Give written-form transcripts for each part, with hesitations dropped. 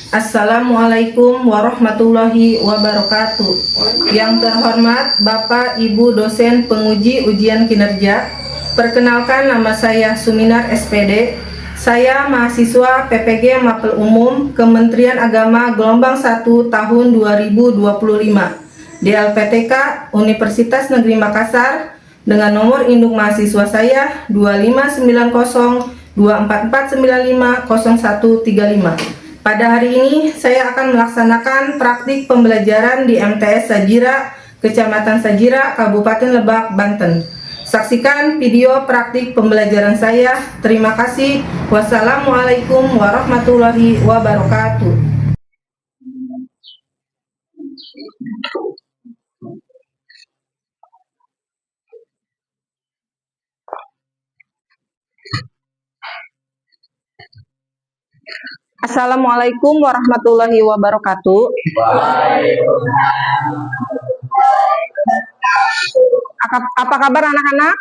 Assalamualaikum warahmatullahi wabarakatuh. Yang terhormat Bapak Ibu dosen penguji ujian kinerja, perkenalkan nama saya Suminar SPD. Saya mahasiswa PPG Mapel Umum Kementerian Agama gelombang 1 tahun 2025 di LPTK Universitas Negeri Makassar dengan nomor induk mahasiswa saya 25902449500135. Pada hari ini saya akan melaksanakan praktik pembelajaran di MTS Sajira, Kecamatan Sajira, Kabupaten Lebak, Banten. Saksikan video praktik pembelajaran saya. Terima kasih. Wassalamualaikum warahmatullahi wabarakatuh. Assalamualaikum warahmatullahi wabarakatuh. Apa kabar anak-anak?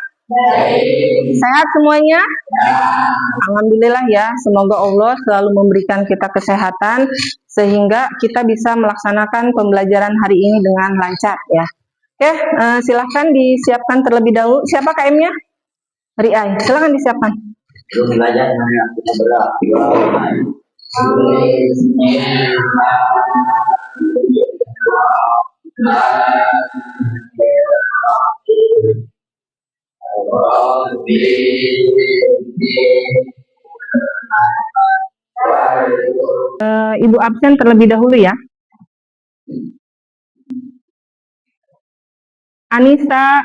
Sehat semuanya? Alhamdulillah ya, semoga Allah selalu memberikan kita kesehatan sehingga kita bisa melaksanakan pembelajaran hari ini dengan lancar ya. Oke, silahkan disiapkan terlebih dahulu. Siapa KM-nya? Riai, silahkan disiapkan. Belajar Ibu absen terlebih dahulu ya. Anissa,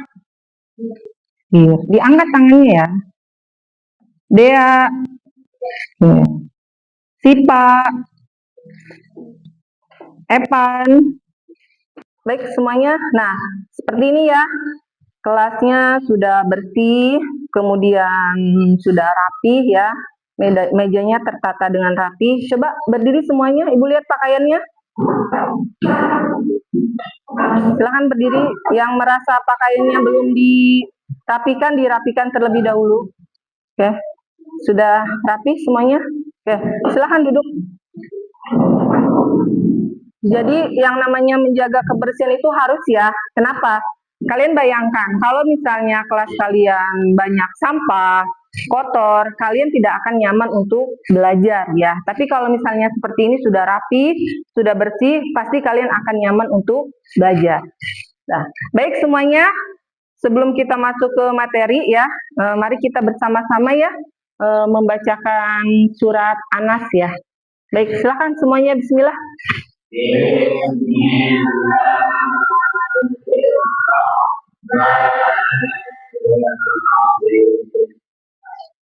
diangkat tangannya ya. Dea, Sipa, Evan, baik semuanya. Nah, seperti ini ya. Kelasnya sudah bersih, kemudian sudah rapi ya. Mejanya tertata dengan rapi. Coba berdiri semuanya. Ibu lihat pakaiannya. Silahkan berdiri. Yang merasa pakaiannya belum dirapikan terlebih dahulu. Oke, sudah rapi semuanya. Oke, silahkan duduk. Jadi yang namanya menjaga kebersihan itu harus ya. Kenapa? Kalian bayangkan, kalau misalnya kelas kalian banyak sampah, kotor, kalian tidak akan nyaman untuk belajar ya. Tapi kalau misalnya seperti ini sudah rapi, sudah bersih, pasti kalian akan nyaman untuk belajar. Nah, baik semuanya, sebelum kita masuk ke materi ya, mari kita bersama-sama ya membacakan surat Anas ya. Baik, silakan semuanya, bismillah.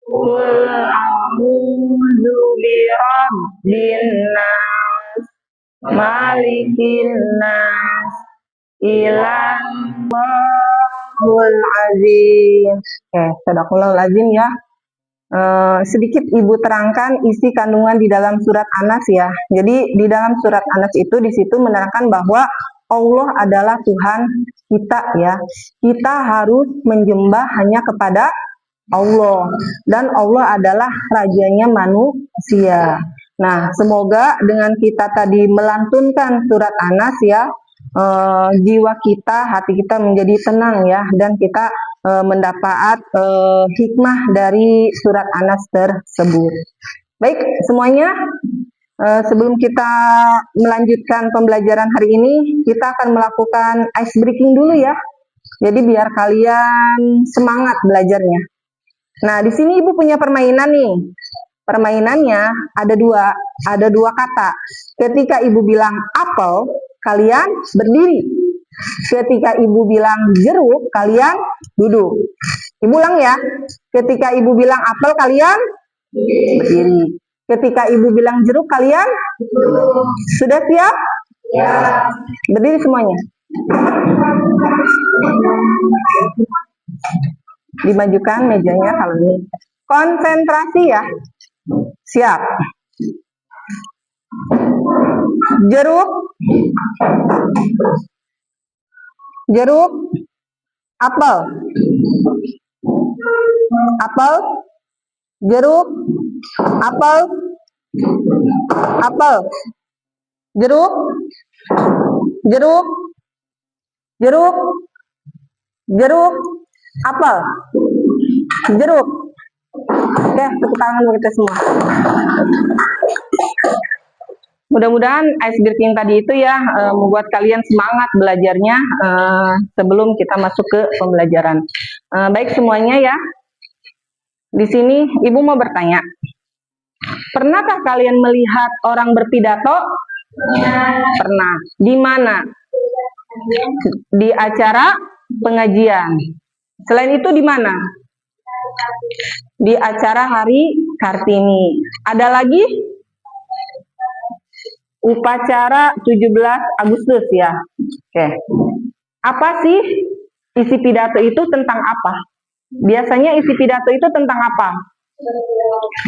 Qul a'udzu birabbin nas, malikin nas, ilahul azim. Sadaqallahul azim ya. Sedikit Ibu terangkan isi kandungan di dalam surat Anas ya. Jadi di dalam surat Anas itu di situ menerangkan bahwa Allah adalah Tuhan kita ya. Kita harus menyembah hanya kepada Allah dan Allah adalah rajanya manusia. Nah, semoga dengan kita tadi melantunkan surat Anas ya, jiwa kita, hati kita menjadi tenang ya, dan kita mendapat hikmah dari surat Anas tersebut. Baik, semuanya, sebelum kita melanjutkan pembelajaran hari ini, kita akan melakukan ice breaking dulu ya. Jadi biar kalian semangat belajarnya. Nah, di sini Ibu punya permainan nih. Permainannya ada dua kata. Ketika Ibu bilang apel, kalian berdiri. Ketika Ibu bilang jeruk, kalian duduk. Ibu ulang ya. Ketika Ibu bilang apel, kalian berdiri. Ketika Ibu bilang jeruk, kalian sudah siap? Ya. Berdiri semuanya. Dimajukan mejanya kalau ini. Konsentrasi ya. Siap. Jeruk, apel, jeruk, apel, jeruk, jeruk, jeruk, jeruk, apel, jeruk. Oke, tepuk tangan buat kita semua. Mudah-mudahan ice breaking tadi itu ya membuat kalian semangat belajarnya sebelum kita masuk ke pembelajaran. Baik semuanya ya. Di sini Ibu mau bertanya. Pernahkah kalian melihat orang berpidato? Pernah. Di mana? Di acara pengajian. Selain itu di mana? Di acara Hari Kartini. Ada lagi? Upacara 17 Agustus ya. Oke. Apa sih isi pidato itu tentang apa? Biasanya isi pidato itu tentang apa?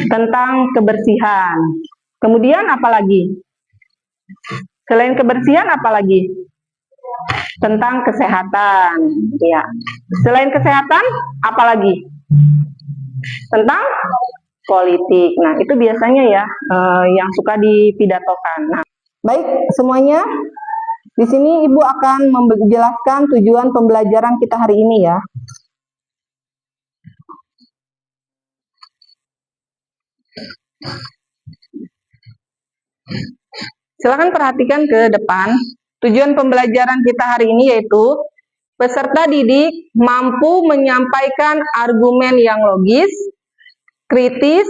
Tentang kebersihan. Kemudian apa lagi? Selain kebersihan apa lagi? Tentang kesehatan. Ya. Selain kesehatan apa lagi? Tentang politik. Nah, itu biasanya ya yang suka dipidatokan. Nah, baik semuanya. Di sini Ibu akan menjelaskan tujuan pembelajaran kita hari ini ya. Silakan perhatikan ke depan. Tujuan pembelajaran kita hari ini yaitu peserta didik mampu menyampaikan argumen yang logis, kritis,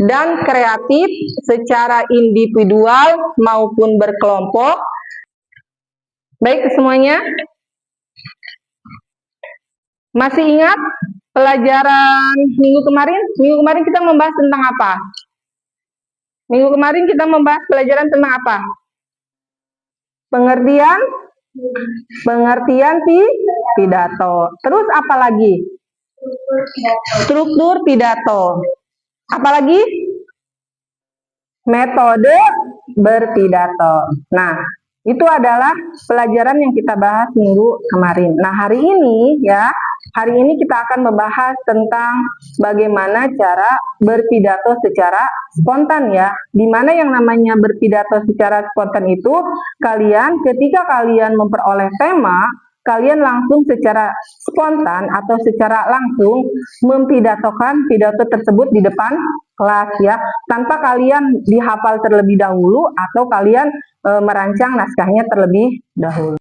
dan kreatif secara individual maupun berkelompok. Baik semuanya, masih ingat pelajaran minggu kemarin? Minggu kemarin kita membahas tentang apa? Minggu kemarin kita membahas pelajaran tentang apa? Pengertian pidato. Terus apa lagi? Struktur pidato. Apalagi? Metode berpidato. Nah, itu adalah pelajaran yang kita bahas minggu kemarin. Nah, hari ini kita akan membahas tentang bagaimana cara berpidato secara spontan ya. Dimana yang namanya berpidato secara spontan itu, ketika kalian memperoleh tema, kalian langsung secara spontan atau secara langsung mempidatokan pidato tersebut di depan kelas ya, tanpa kalian dihafal terlebih dahulu atau kalian merancang naskahnya terlebih dahulu.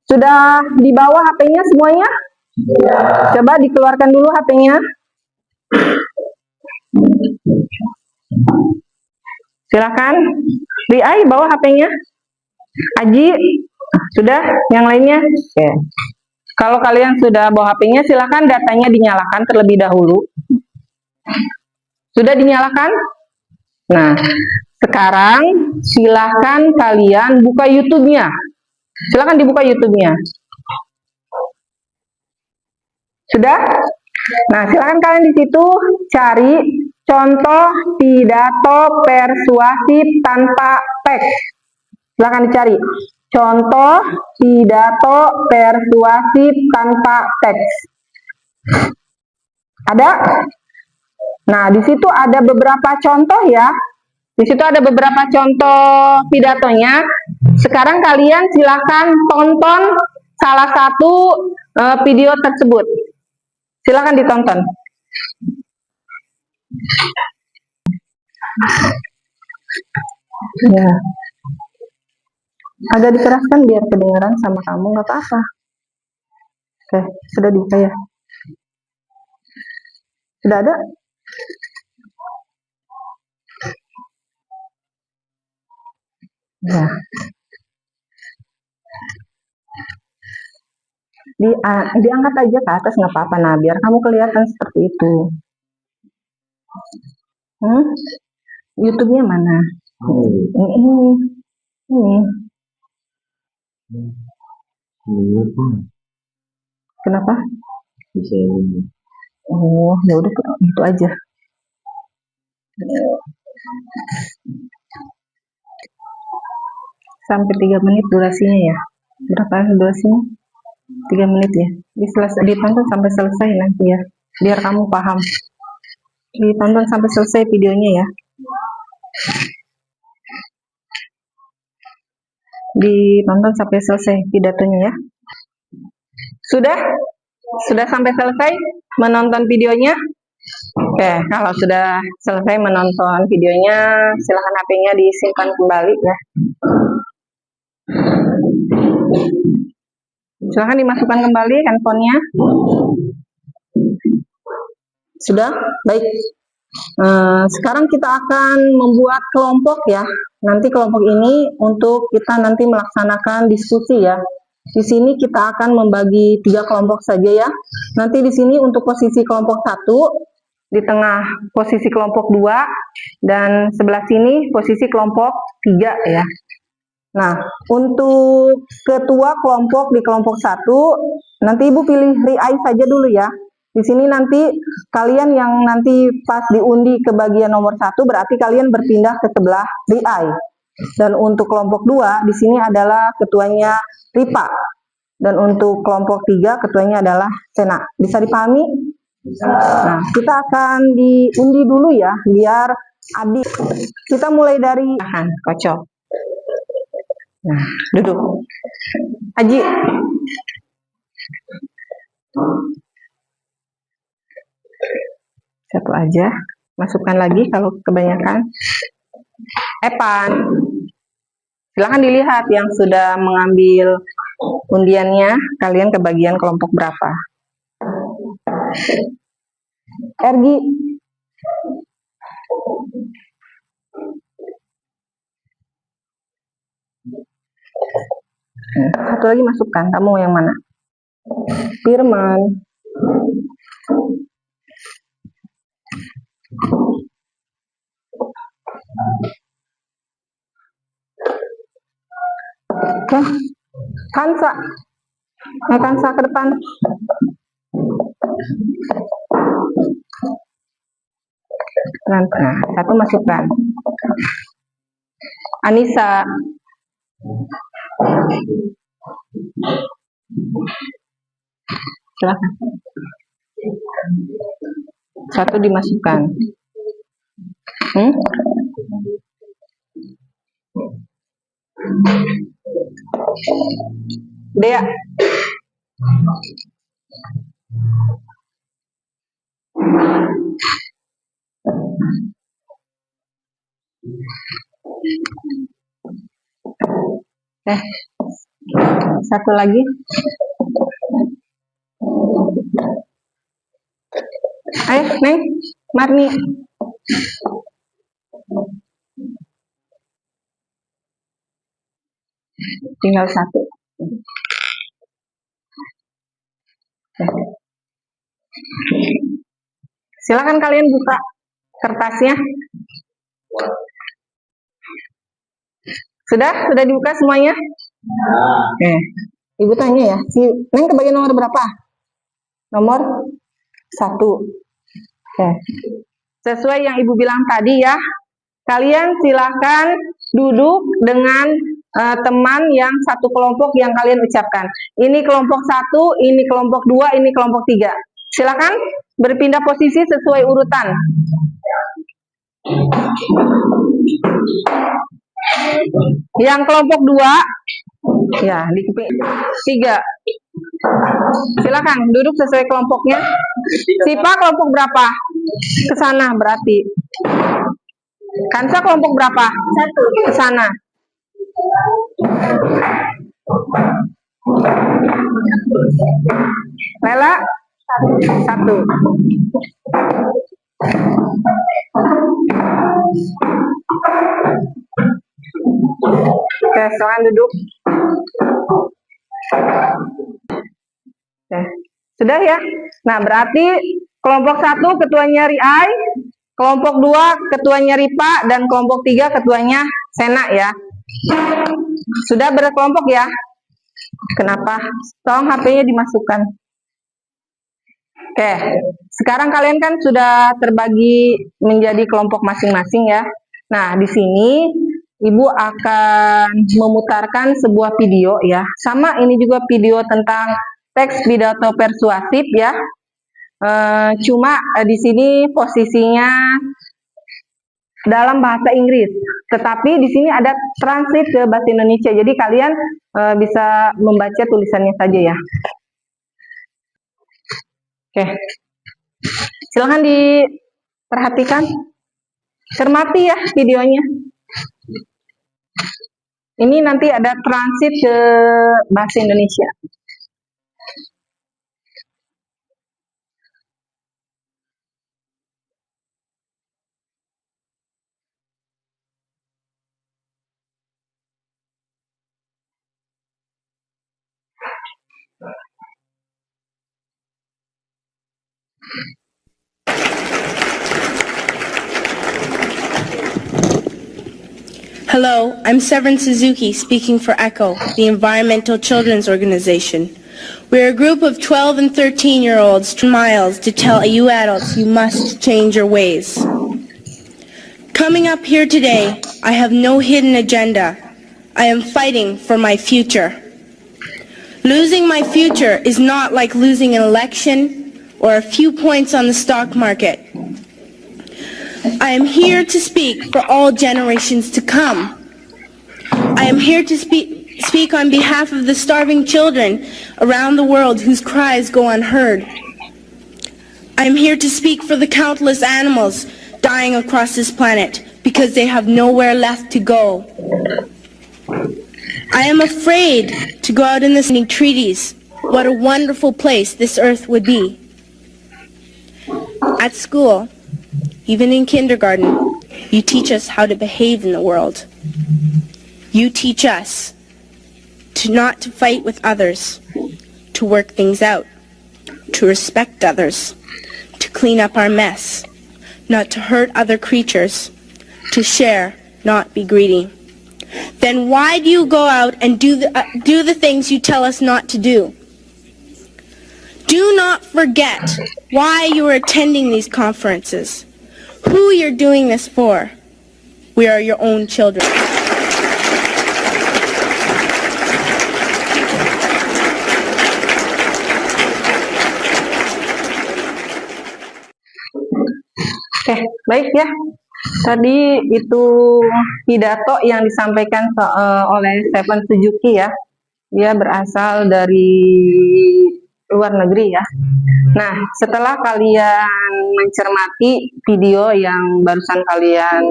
Sudah di bawah HP-nya semuanya? Coba dikeluarkan dulu HP-nya. Silakan. Riai bawa HP-nya. Aji sudah, yang lainnya? Oke. Kalau kalian sudah bawa HP-nya, silakan datanya dinyalakan terlebih dahulu. Sudah dinyalakan? Nah, sekarang silakan kalian buka YouTube-nya. Silakan dibuka YouTube-nya. Sudah? Nah, silakan kalian di situ cari contoh pidato persuasif tanpa teks. Silakan dicari. Contoh pidato persuasif tanpa teks. Ada? Nah, di situ ada beberapa contoh ya. Di situ ada beberapa contoh pidatonya. Sekarang kalian silakan tonton salah satu video tersebut. Silakan ditonton. Ya. Agak dikeraskan biar kedengaran sama kamu, nggak apa-apa. Oke, sudah dibuka ya? Sudah ada? Ya. Diangkat aja ke atas nggak apa-apa, nah biar kamu kelihatan seperti itu. YouTube-nya mana? Ini. Kenapa? Oh, ya udah gitu aja. Sampai 3 menit durasinya ya. Berapa durasinya? 3 menit ya. Ditonton sampai selesai nanti ya. Biar kamu paham. Ditonton sampai selesai videonya ya. Ditonton sampai selesai pidatonya ya. Sudah? Sudah sampai selesai menonton videonya? Oke, kalau sudah selesai menonton videonya, silahkan HP-nya disimpan kembali ya. Silahkan dimasukkan kembali handphonenya. Sudah? Baik. Sekarang kita akan membuat kelompok ya. Nanti kelompok ini untuk kita nanti melaksanakan diskusi ya. Di sini kita akan membagi 3 kelompok saja ya. Nanti di sini untuk posisi kelompok 1, di tengah posisi kelompok 2, dan sebelah sini posisi kelompok 3 ya. Nah, untuk ketua kelompok di kelompok 1, nanti Ibu pilih Riai saja dulu ya. Di sini nanti kalian yang nanti pas diundi ke bagian nomor 1 berarti kalian berpindah ke sebelah Riai. Dan untuk kelompok 2 di sini adalah ketuanya Ripa. Dan untuk kelompok 3 ketuanya adalah Sena. Bisa dipahami? Nah, kita akan diundi dulu ya biar adil. Kita mulai dari kocok. Nah, duduk. Haji. Satu aja. Masukkan lagi kalau kebanyakan. Epan. Silahkan dilihat yang sudah mengambil undiannya, kalian kebagian kelompok berapa. Ergi. Satu lagi masukkan, kamu yang mana? Firman. Oke, Kansa. Kansa ke depan. Nah, satu masukkan. Anissa. Silakan. Satu dimasukkan. Dea. Satu lagi. Ayo, Neng, Marni. Tinggal satu. Silakan kalian buka kertasnya. Sudah dibuka semuanya? Oke. Ibu tanya ya, si Neng kebagian nomor berapa? Nomor 1. Oke. Sesuai yang Ibu bilang tadi ya, kalian silahkan duduk dengan teman yang satu kelompok yang kalian ucapkan. Ini kelompok 1, ini kelompok 2, ini kelompok 3. Silakan berpindah posisi sesuai urutan. Yang kelompok 2, ya di 3. Silakan duduk sesuai kelompoknya. Sipa kelompok berapa? Ke sana berarti. Kansa kelompok berapa? 1. Ke sana. Lela 1. Oke, silakan duduk. Oke, sudah ya. Nah, berarti kelompok 1 ketuanya Riai, kelompok 2 ketuanya Ripa, dan kelompok 3 ketuanya Sena ya. Sudah berkelompok ya? Kenapa? Tolong HP-nya dimasukkan. Oke, sekarang kalian kan sudah terbagi menjadi kelompok masing-masing ya. Nah, di sini Ibu akan memutarkan sebuah video ya. Sama ini juga video tentang teks pidato persuasif ya. Cuma di sini posisinya dalam bahasa Inggris. Tetapi di sini ada translate ke bahasa Indonesia. Jadi kalian bisa membaca tulisannya saja ya. Oke. Silahkan diperhatikan. Cermati ya videonya. Ini nanti ada translate ke bahasa Indonesia. Hello, I'm Severin Suzuki, speaking for ECHO, the Environmental Children's Organization. We're a group of 12 and 13-year-olds miles to tell you adults you must change your ways. Coming up here today, I have no hidden agenda. I am fighting for my future. Losing my future is not like losing an election or a few points on the stock market. I am here to speak for all generations to come. I am here to speak on behalf of the starving children around the world whose cries go unheard. I am here to speak for the countless animals dying across this planet because they have nowhere left to go. I am afraid to go out in the signing treaties. What a wonderful place this earth would be. At school, even in kindergarten, you teach us how to behave in the world. You teach us not to fight with others, to work things out, to respect others, to clean up our mess, not to hurt other creatures, to share, not be greedy. Then why do you go out and do the things you tell us not to do? Do not forget why you are attending these conferences, who you're doing this for. We are your own children. Oke, baik ya. Tadi itu pidato yang disampaikan oleh Stephen Suzuki ya. Dia berasal dari luar negeri ya. Nah, setelah kalian mencermati video yang barusan kalian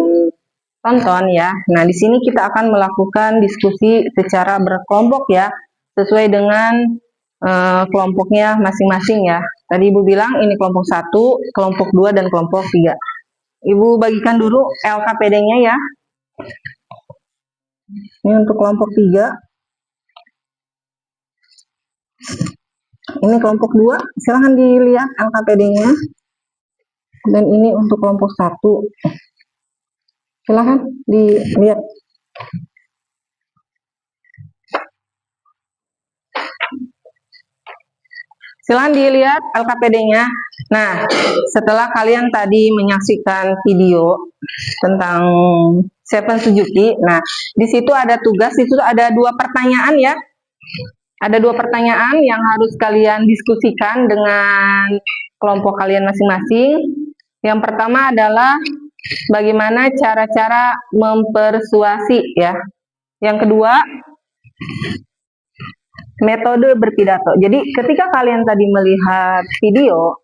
tonton ya. Nah, di sini kita akan melakukan diskusi secara berkelompok ya, sesuai dengan kelompoknya masing-masing ya. Tadi Ibu bilang ini kelompok 1, kelompok 2, dan kelompok 3. Ibu bagikan dulu LKPD-nya ya. Ini untuk kelompok 3. Ini kelompok 2, silahkan dilihat LKPD-nya. Dan ini untuk kelompok 1. Silahkan dilihat. Silahkan dilihat LKPD-nya. Nah, setelah kalian tadi menyaksikan video tentang Stephen Suzuki, nah, di situ ada tugas, di situ ada 2 pertanyaan ya. Ada 2 pertanyaan yang harus kalian diskusikan dengan kelompok kalian masing-masing. Yang pertama adalah bagaimana cara-cara mempersuasi ya. Yang kedua, metode berpidato. Jadi ketika kalian tadi melihat video,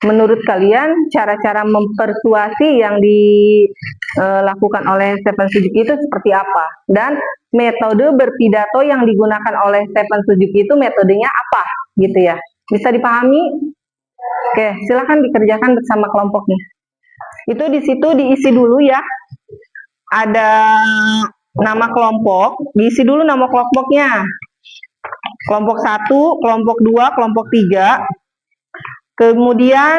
menurut kalian cara-cara mempersuasi yang dilakukan oleh Stephen Suzuki itu seperti apa? Dan metode berpidato yang digunakan oleh Stephen Suzuki itu metodenya apa? Gitu ya. Bisa dipahami? Oke, silakan dikerjakan bersama kelompoknya. Itu di situ diisi dulu ya. Ada nama kelompok, diisi dulu nama kelompoknya. Kelompok 1, kelompok 2, kelompok 3. Kemudian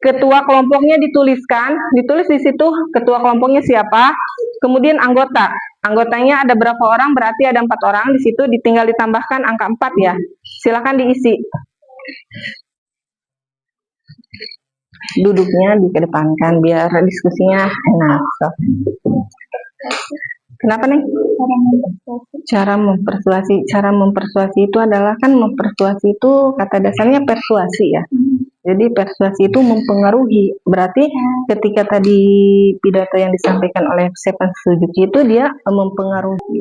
ketua kelompoknya dituliskan, ditulis di situ ketua kelompoknya siapa. Kemudian anggota. Anggotanya ada berapa orang? Berarti ada 4 orang. Di situ tinggal ditambahkan angka 4 ya. Silakan diisi. Duduknya dikedepankan biar diskusinya enak. So. Kenapa nih? Cara mempersuasi. Cara mempersuasi itu adalah kan mempersuasi itu kata dasarnya persuasi ya. Jadi persuasi itu mempengaruhi. Berarti ketika tadi pidato yang disampaikan oleh Stephen Suzuki itu dia mempengaruhi.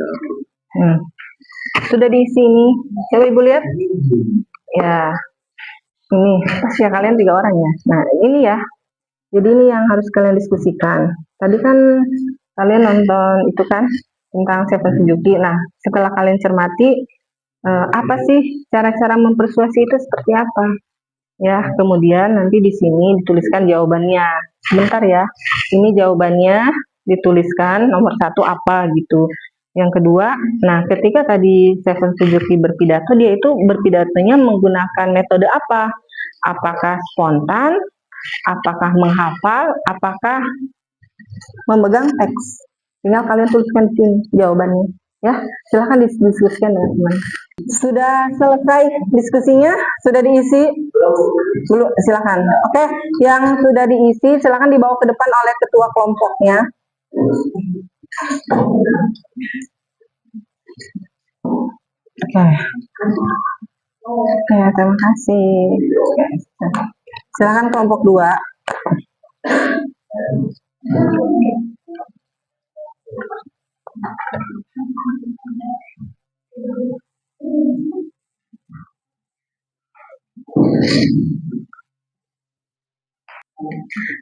Sudah di sini. Coba Ibu lihat. Ya, ini pas ya kalian 3 orang ya. Nah, ini ya. Jadi ini yang harus kalian diskusikan. Tadi kan kalian nonton itu kan tentang Stephen Suzuki. Nah, setelah kalian cermati, apa sih cara-cara mempersuasi itu seperti apa? Ya, kemudian nanti di sini dituliskan jawabannya. Sebentar ya, ini jawabannya dituliskan nomor 1 apa gitu. Yang kedua, nah ketika tadi Stephen Suzuki berpidato, dia itu berpidatonya menggunakan metode apa? Apakah spontan, apakah menghafal, apakah memegang teks? Tinggal kalian tuliskan di sini jawabannya. Ya, silahkan didiskusikan dengan teman. Sudah selesai diskusinya? Sudah diisi? Belum, silakan. Oke, yang sudah diisi silakan dibawa ke depan oleh ketua kelompoknya. Oke. Oke, terima kasih. Silakan kelompok 2.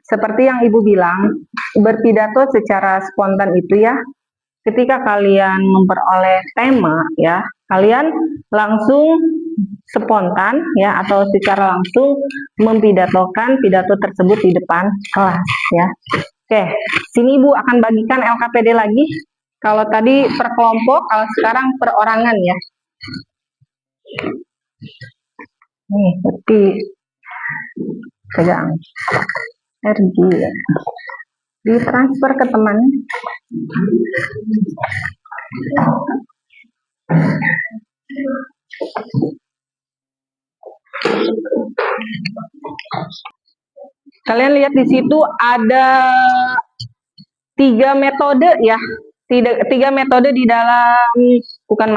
Seperti yang Ibu bilang, berpidato secara spontan itu ya, ketika kalian memperoleh tema ya, kalian langsung spontan ya atau secara langsung mempidatokan pidato tersebut di depan kelas ya. Oke, sini Ibu akan bagikan LKPD lagi. Kalau tadi per kelompok, kalau sekarang perorangan ya. Nih, seperti pegang RG ditransfer ke teman. Kalian lihat di situ ada 3 metode ya. 3 metode di dalam, bukan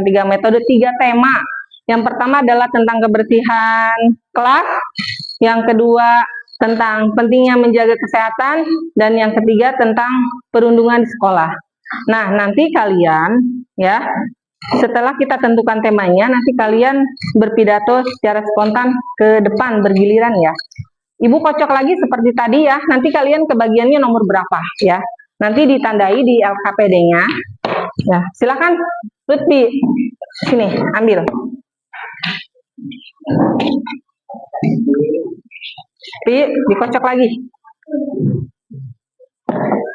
3 metode, 3 tema. Yang pertama adalah tentang kebersihan kelas, yang kedua tentang pentingnya menjaga kesehatan, dan yang ketiga tentang perundungan di sekolah. Nah, nanti kalian ya, setelah kita tentukan temanya, nanti kalian berpidato secara spontan ke depan bergiliran ya. Ibu kocok lagi seperti tadi ya, nanti kalian kebagiannya nomor berapa ya. Nanti ditandai di LKPD-nya. Ya, silakan Lutfi. Sini, ambil. Dikocok lagi.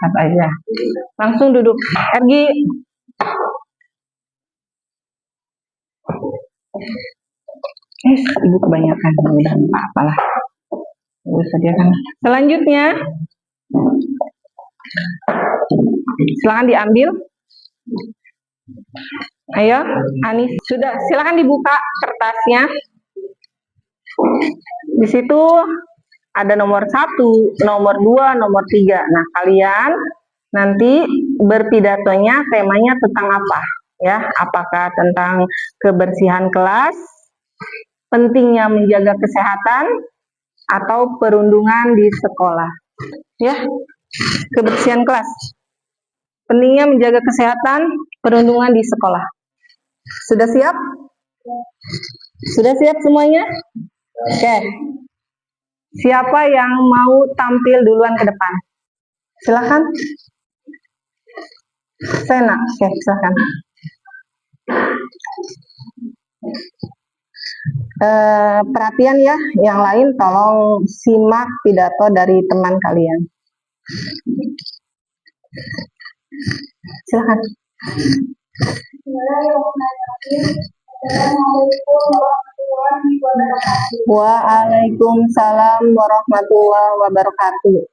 Apa aja. Langsung duduk. Ergi. Ibu kebanyakan. Udah apa-apalah. Sediakan. Selanjutnya, silakan diambil. Ayo, Anis, sudah. Silakan dibuka kertasnya. Di situ ada nomor 1, nomor 2, nomor 3. Nah, kalian nanti berpidatonya temanya tentang apa? Ya, apakah tentang kebersihan kelas, pentingnya menjaga kesehatan, atau perundungan di sekolah? Ya, kebersihan kelas, pentingnya menjaga kesehatan, perundungan di sekolah. Sudah siap? Sudah siap semuanya? Oke. Siapa yang mau tampil duluan ke depan? Silakan. Sena, oke, silakan. Perhatian ya, yang lain tolong simak pidato dari teman kalian. Silakan. Waalaikumsalam warahmatullahi wabarakatuh.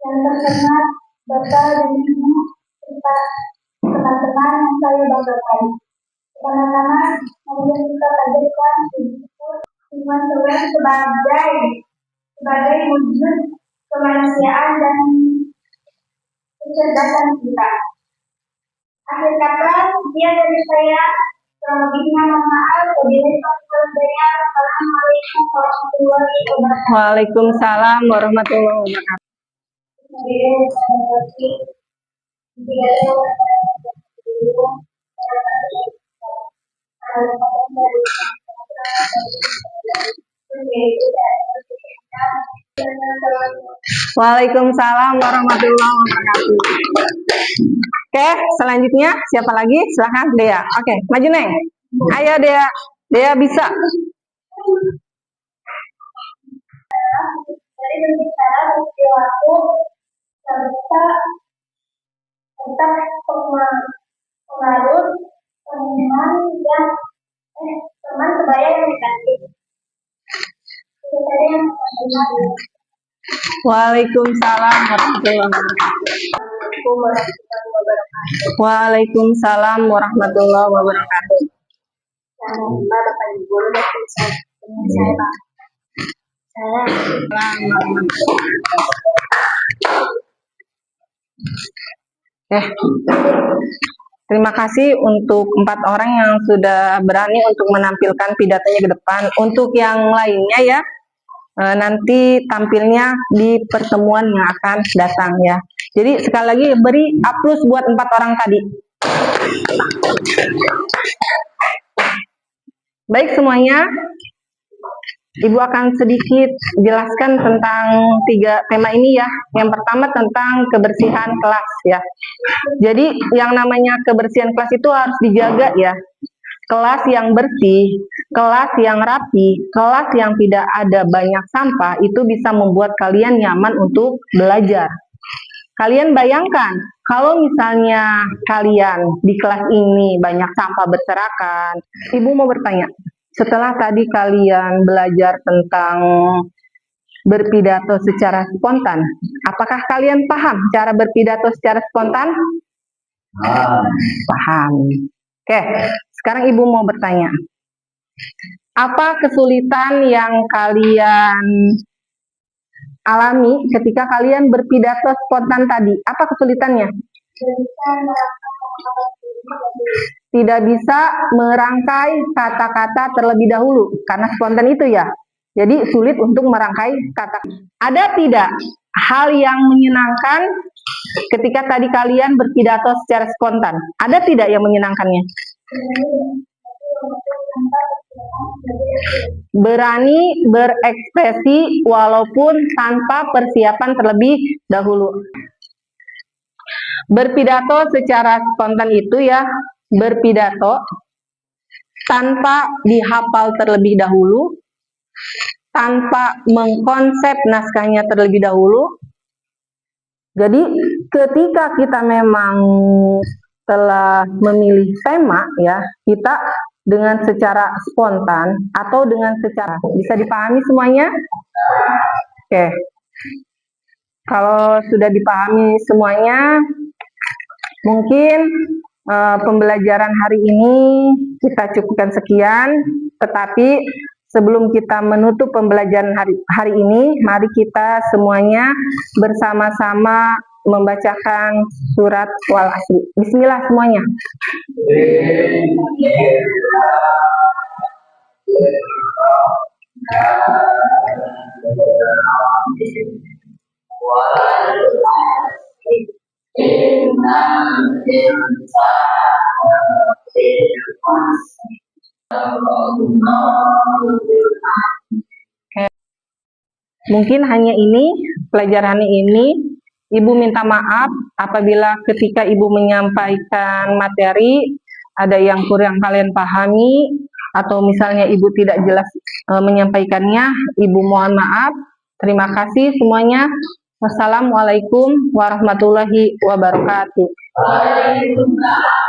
Yang terhormat Bapak dan Ibu serta teman-teman yang saya banggakan. Pertama-tama, mari kita hadirkan lingkungan sekolah sebagai wujud kemanusiaan dan kecerdasan kita. Akhir kata, dia dari saya Selebihnya mohon maaf. Wabillahi taufiq wal hidayah. Assalamualaikum warahmatullahi wabarakatuh. Waalaikumsalam warahmatullahi wabarakatuh. Waalaikumsalam warahmatullahi wabarakatuh. Oke, selanjutnya siapa lagi? Silahkan Dea. Oke, maju Neng. Ayo Dea. Dea bisa. Dari berbicara perilaku serta pengaruh teman sebaya yang negatif. Itu saja yang saya tahu. Waalaikumsalam warahmatullahi wabarakatuh. Waalaikumsalam warahmatullahi wabarakatuh. Bapak Ibu dan saya Pak. Terima kasih untuk 4 orang yang sudah berani untuk menampilkan pidatonya ke depan. Untuk yang lainnya ya, nanti tampilnya di pertemuan yang akan datang ya. Jadi sekali lagi beri A+ buat 4 orang tadi. Baik semuanya, Ibu akan sedikit jelaskan tentang 3 tema ini ya. Yang pertama tentang kebersihan kelas ya. Jadi yang namanya kebersihan kelas itu harus dijaga ya. Kelas yang bersih, kelas yang rapi, kelas yang tidak ada banyak sampah itu bisa membuat kalian nyaman untuk belajar. Kalian bayangkan kalau misalnya kalian di kelas ini banyak sampah berserakan. Ibu mau bertanya, setelah tadi kalian belajar tentang berpidato secara spontan, apakah kalian paham cara berpidato secara spontan? Paham. Oke, sekarang Ibu mau bertanya, apa kesulitan yang kalian alami ketika kalian berpidato spontan tadi? Apa kesulitannya? Tidak bisa merangkai kata-kata terlebih dahulu, karena spontan itu ya. Jadi sulit untuk merangkai kata. Ada tidak hal yang menyenangkan ketika tadi kalian berpidato secara spontan? Ada tidak yang menyenangkannya? Berani berekspresi walaupun tanpa persiapan terlebih dahulu. Berpidato secara spontan itu ya, berpidato tanpa dihafal terlebih dahulu, tanpa mengkonsep naskahnya terlebih dahulu. Jadi ketika kita memang telah memilih tema ya, kita dengan secara spontan atau dengan secara bisa dipahami semuanya? Oke. Kalau sudah dipahami semuanya, mungkin pembelajaran hari ini kita cukupkan sekian, tetapi sebelum kita menutup pembelajaran hari ini, mari kita semuanya bersama-sama membacakan surat Wal Asri. Bismillah semuanya. Mungkin hanya ini pelajaran ini. Ibu minta maaf apabila ketika Ibu menyampaikan materi ada yang kurang kalian pahami atau misalnya Ibu tidak jelas menyampaikannya. Ibu mohon maaf. Terima kasih semuanya. Wassalamualaikum warahmatullahi wabarakatuh. Waalaikumsalam.